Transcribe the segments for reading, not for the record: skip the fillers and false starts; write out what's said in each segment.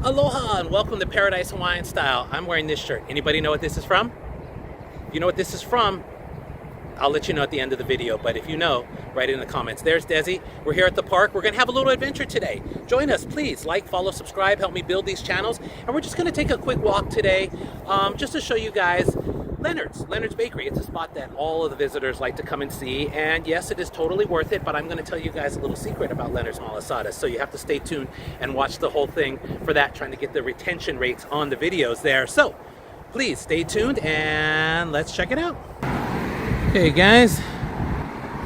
Aloha and welcome to Paradise Hawaiian Style. I'm wearing this shirt. Anybody know what this is from? If you know what this is from, I'll let you know at the end of the video, but if you know, write it in the comments. There's Desi. We're here at the park. We're gonna have a little adventure today. Join us, please. Like, follow, subscribe, help me build these channels. And we're just gonna take a quick walk today just to show you guys Leonard's Bakery. It's a spot that all of the visitors like to come and see, and yes, it is totally worth it, but I'm going to tell you guys a little secret about Leonard's Malasadas, so you have to stay tuned and watch the whole thing for that, trying to get the retention rates on the videos there. So please stay tuned and let's check it out. Okay guys,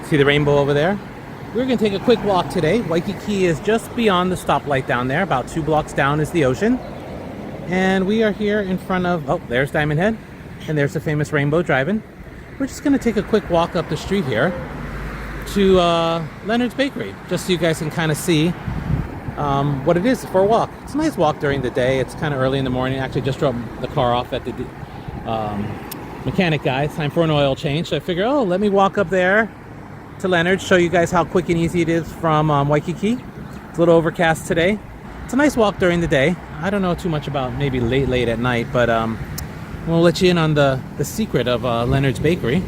see the rainbow over there? We're going to take a quick walk today. Waikiki is just beyond the stoplight down there. About 2 blocks down is the ocean, and we are here in front of, oh, there's Diamond Head. And there's the famous rainbow driving. We're just gonna take a quick walk up the street here to Leonard's Bakery, just so you guys can kind of see what it is for a walk. It's a nice walk during the day. It's kind of early in the morning. I actually just dropped the car off at the mechanic guy. It's time for an oil change. So I figured, oh, let me walk up there to Leonard, show you guys how quick and easy it is from Waikiki. It's a little overcast today. It's a nice walk during the day. I don't know too much about maybe late at night, but we'll let you in on the secret of Leonard's Bakery.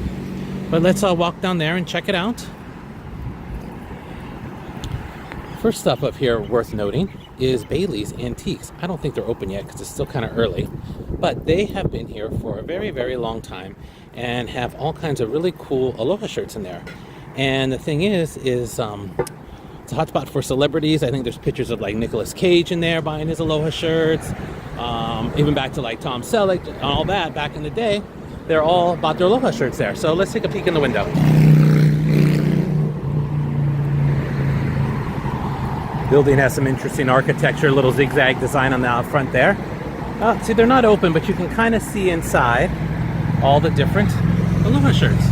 But let's walk down there and check it out. First stop up here worth noting is Bailey's Antiques. I don't think they're open yet because it's still kind of early, but they have been here for a very, very long time and have all kinds of really cool Aloha shirts in there. And the thing is it's a hotspot for celebrities. I think there's pictures of like Nicolas Cage in there buying his Aloha shirts. Even back to like Tom Selleck and all that back in the day. They're all bought their Aloha shirts there. So let's take a peek in the window. Building has some interesting architecture, little zigzag design on the out front there. See, they're not open, but you can kind of see inside all the different Aloha shirts.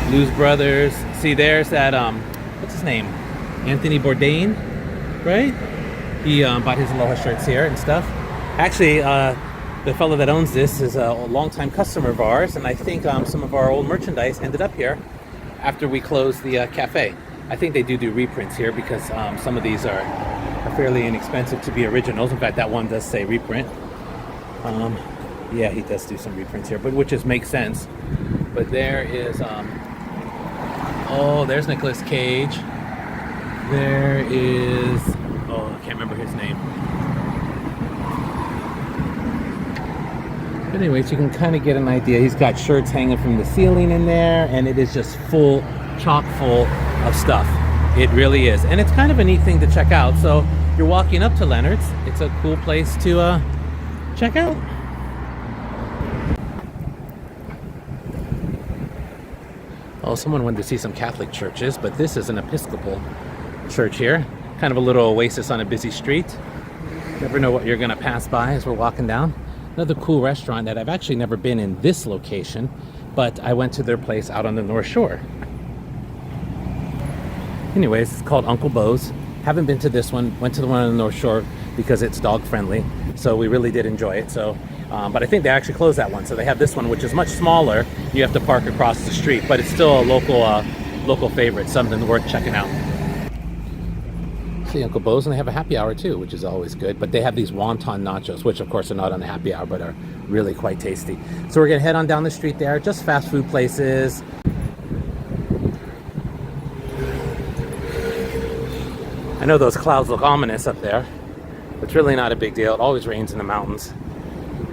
Blues Brothers. See, there's that, what's his name? Anthony Bourdain, right? He bought his Aloha shirts here and stuff. Actually, the fellow that owns this is a longtime customer of ours, and I think some of our old merchandise ended up here after we closed the cafe. I think they do reprints here because some of these are fairly inexpensive to be originals. In fact, that one does say reprint. Yeah, he does do some reprints here, but which just makes sense. But there is, oh, there's Nicolas Cage. There is, oh, I can't remember his name. But anyways, you can kind of get an idea. He's got shirts hanging from the ceiling in there, and it is just full, chock full of stuff. It really is. And it's kind of a neat thing to check out. So you're walking up to Leonard's. It's a cool place to check out. Oh, someone wanted to see some Catholic churches, but this is an Episcopal church here. Kind of a little oasis on a busy street. Never know what you're going to pass by as we're walking down. Another cool restaurant that I've actually never been in this location, but I went to their place out on the North Shore. Anyways, it's called Uncle Bo's. Haven't been to this one. Went to the one on the North Shore because it's dog friendly, so we really did enjoy it. So, but I think they actually closed that one, so they have this one, which is much smaller. You have to park across the street, but it's still a local favorite, something worth checking out. See Uncle Bo's, and they have a happy hour too, which is always good. But they have these wonton nachos, which of course are not on the happy hour, but are really quite tasty. So we're gonna head on down the street there, just fast food places. I know those clouds look ominous up there. It's really not a big deal. It always rains in the mountains,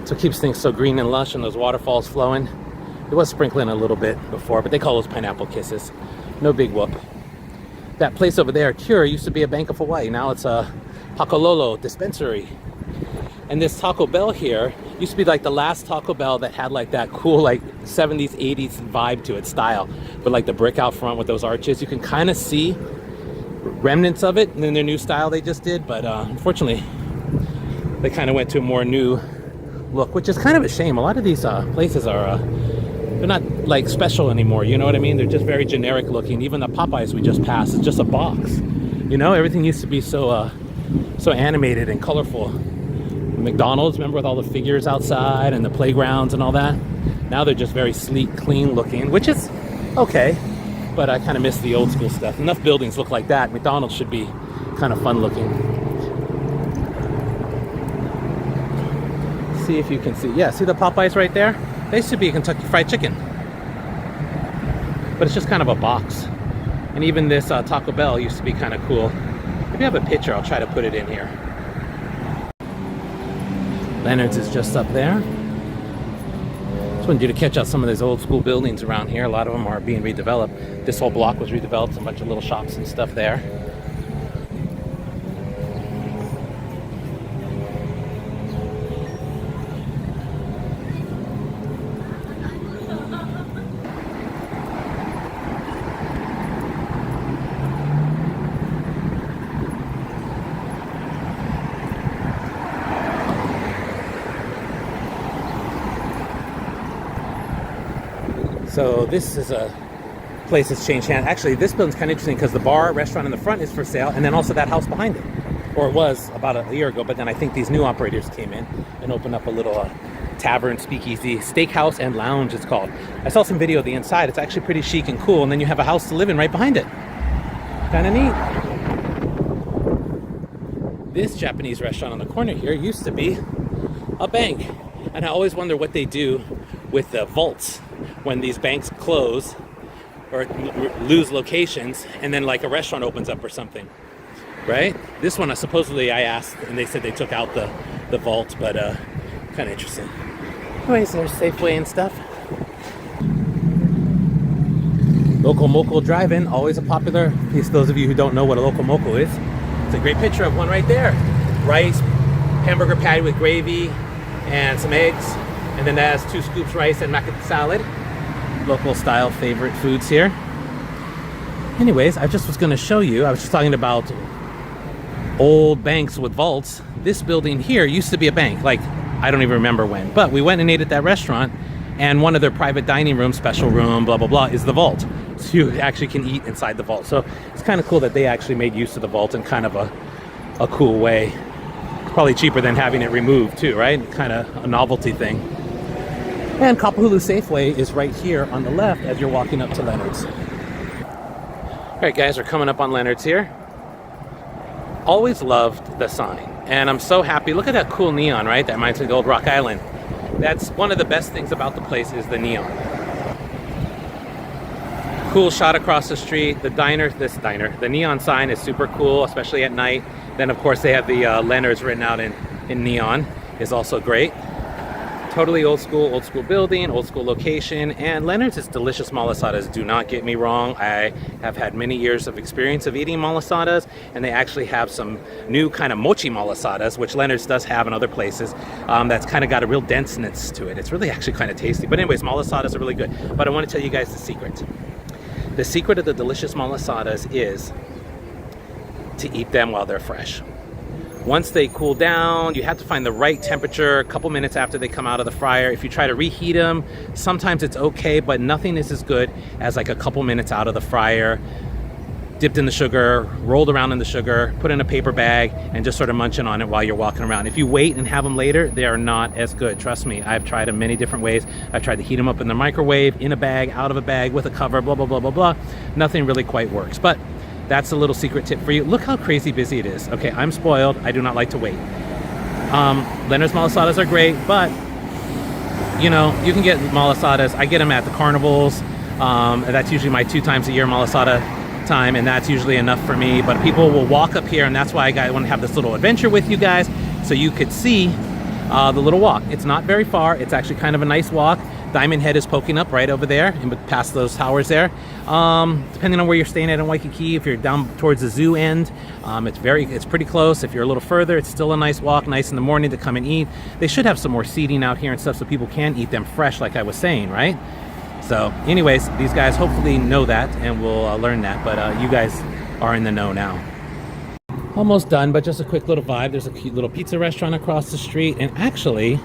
so it keeps things so green and lush, and those waterfalls flowing. It was sprinkling a little bit before, but they call those pineapple kisses. No big whoop. That place over there, Cure, used to be a Bank of Hawaii. Now it's a Pakololo dispensary. And this Taco Bell here used to be like the last Taco Bell that had like that cool like 70s, 80s vibe to it, style. But like the brick out front with those arches, you can kind of see remnants of it in their new style they just did. But unfortunately, they kind of went to a more new look, which is kind of a shame. A lot of these places are they're not like special anymore, you know what I mean? They're just very generic looking. Even the Popeyes we just passed is just a box. You know, everything used to be so animated and colorful. McDonald's, remember, with all the figures outside and the playgrounds and all that? Now they're just very sleek, clean looking, which is okay, but I kind of miss the old school stuff. Enough buildings look like that. McDonald's should be kind of fun looking. See if you can see. Yeah, see the Popeyes right there? They used to be a Kentucky Fried Chicken. But it's just kind of a box. And even this Taco Bell used to be kind of cool. If you have a picture, I'll try to put it in here. Leonard's is just up there. Just wanted you to catch out some of these old school buildings around here. A lot of them are being redeveloped. This whole block was redeveloped, a bunch of little shops and stuff there. So this is a place that's changed hands. Actually, this building's kind of interesting because the bar, restaurant in the front is for sale, and then also that house behind it. Or it was about a year ago, but then I think these new operators came in and opened up a little tavern, speakeasy, steakhouse and lounge it's called. I saw some video of the inside. It's actually pretty chic and cool, and then you have a house to live in right behind it. Kind of neat. This Japanese restaurant on the corner here used to be a bank, and I always wonder what they do with the vaults when these banks close or lose locations, and then like a restaurant opens up or something, right? This one, supposedly I asked, and they said they took out the vault, but kind of interesting. Anyways, there's Safeway and stuff. Local Moco Drive-In, always a popular piece. Those of you who don't know what a Local Moco is, it's a great picture of one right there. Rice, hamburger patty with gravy, and some eggs. And then that has 2 scoops rice and mac salad. Local style favorite foods here. Anyways, I just was going to show you, I was just talking about old banks with vaults. This building here used to be a bank, like I don't even remember when, but we went and ate at that restaurant, and one of their private dining rooms, special room, blah, blah, blah, is the vault. So you actually can eat inside the vault. So it's kind of cool that they actually made use of the vault in kind of a cool way. It's probably cheaper than having it removed too, right? Kind of a novelty thing. And Kapahulu Safeway is right here on the left as you're walking up to Leonard's. All right, guys, we're coming up on Leonard's here. Always loved the sign, and I'm so happy. Look at that cool neon, right? That reminds me of the old Rock Island. That's one of the best things about the place is the neon. Cool shot across the street. The neon sign is super cool, especially at night. Then, of course, they have the Leonard's written out in neon, is also great. Totally old school building, old school location, and Leonard's is delicious malasadas. Do not get me wrong. I have had many years of experience of eating malasadas, and they actually have some new kind of mochi malasadas, which Leonard's does have in other places. That's kind of got a real denseness to it. It's really actually kind of tasty. But anyways, malasadas are really good. But I want to tell you guys the secret. The secret of the delicious malasadas is to eat them while they're fresh. Once they cool down, you have to find the right temperature a couple minutes after they come out of the fryer. If you try to reheat them, sometimes it's okay, but nothing is as good as like a couple minutes out of the fryer, dipped in the sugar, rolled around in the sugar, put in a paper bag, and just sort of munching on it while you're walking around. If you wait and have them later, they are not as good. Trust me, I've tried them many different ways. I've tried to heat them up in the microwave, in a bag, out of a bag, with a cover, blah, blah, blah, blah, blah. Nothing really quite works. But that's a little secret tip for you. Look how crazy busy it is. Okay, I'm spoiled. I do not like to wait. Leonard's malasadas are great, but you know, you can get malasadas. I get them at the carnivals. That's usually my 2 times a year malasada time, and that's usually enough for me. But people will walk up here, and that's why I want to have this little adventure with you guys, so you could see the little walk. It's not very far. It's actually kind of a nice walk. Diamond Head is poking up right over there and past those towers there. Depending on where you're staying at in Waikiki, if you're down towards the zoo end, it's pretty close. If you're a little further, it's still a nice walk, nice in the morning to come and eat. They should have some more seating out here and stuff so people can eat them fresh, like I was saying, right? So anyways, these guys hopefully know that and will learn that, but you guys are in the know now. Almost done, but just a quick little vibe. There's a cute little pizza restaurant across the street, and actually,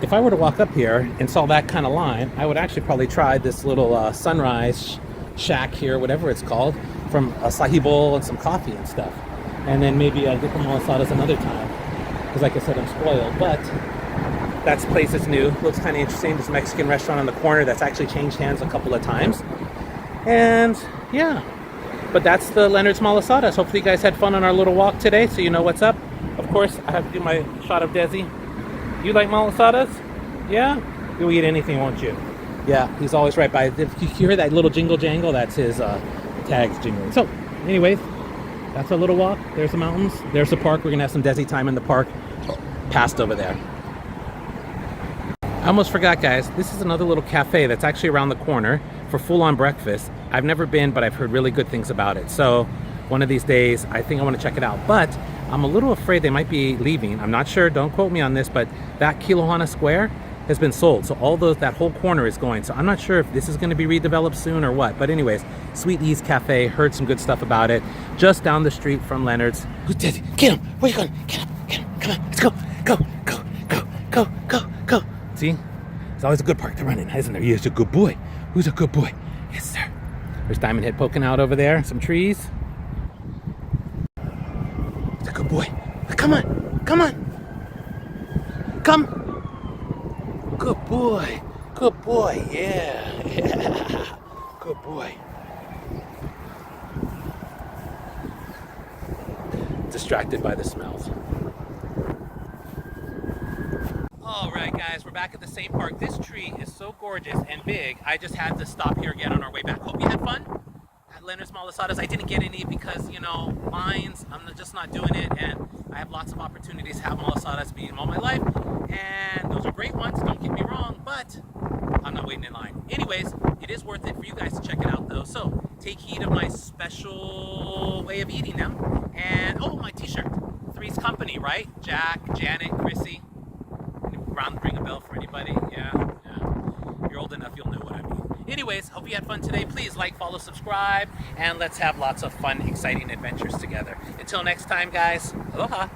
if I were to walk up here and saw that kind of line, I would actually probably try this little sunrise shack here, whatever it's called, from a acai bowl and some coffee and stuff. And then maybe get the malasadas another time. Because like I said, I'm spoiled. But that place is new. Looks kind of interesting. This Mexican restaurant on the corner that's actually changed hands a couple of times. And yeah, But that's the Leonard's Malasadas. Hopefully you guys had fun on our little walk today, so you know what's up. Of course, I have to do my shot of Desi. You like Malasadas? Yeah? You'll eat anything, won't you? Yeah, he's always right by. If you hear that little jingle jangle, that's his tags jingling. So, anyways, that's our little walk. There's the mountains. There's the park. We're going to have some Desi time in the park. Past over there. I almost forgot, guys. This is another little cafe that's actually around the corner for full-on breakfast. I've never been, but I've heard really good things about it. So one of these days, I think I want to check it out. But I'm a little afraid they might be leaving. I'm not sure. Don't quote me on this, but that Kilohana Square has been sold. So that whole corner is going. So I'm not sure if this is going to be redeveloped soon or what. But anyways, Sweet Ease Cafe. Heard some good stuff about it. Just down the street from Leonard's. Who's Desi? Get him! Where you going? Get him! Get him! Come on! Let's go! Go! Go! Go! Go! Go! Go! See? It's always a good park to run in, isn't there? He's a good boy. Who's a good boy? Yes, sir. There's Diamond Head poking out over there. Some trees. He's a good boy. Come on. Come on. Come. Good boy. Good boy. Yeah. Yeah. Good boy. Distracted by the smells. Alright guys, we're back at the same park. This tree is so gorgeous and big, I just had to stop here again on our way back. Hope you had fun at Leonard's Malasadas. I didn't get any because, you know, lines, I'm just not doing it, and I have lots of opportunities to have Malasadas being all my life, and those are great ones, don't get me wrong, but I'm not waiting in line. Anyways, it is worth it for you guys to check it out though, so take heed of my special way of eating them. And, oh, my t-shirt, Three's Company, right? Jack, Janet, Chrissy. Ring a bell for anybody? Yeah. If you're old enough, you'll know what I mean. Anyways, hope you had fun today. Please like, follow, subscribe, and let's have lots of fun, exciting adventures together. Until next time, guys, aloha.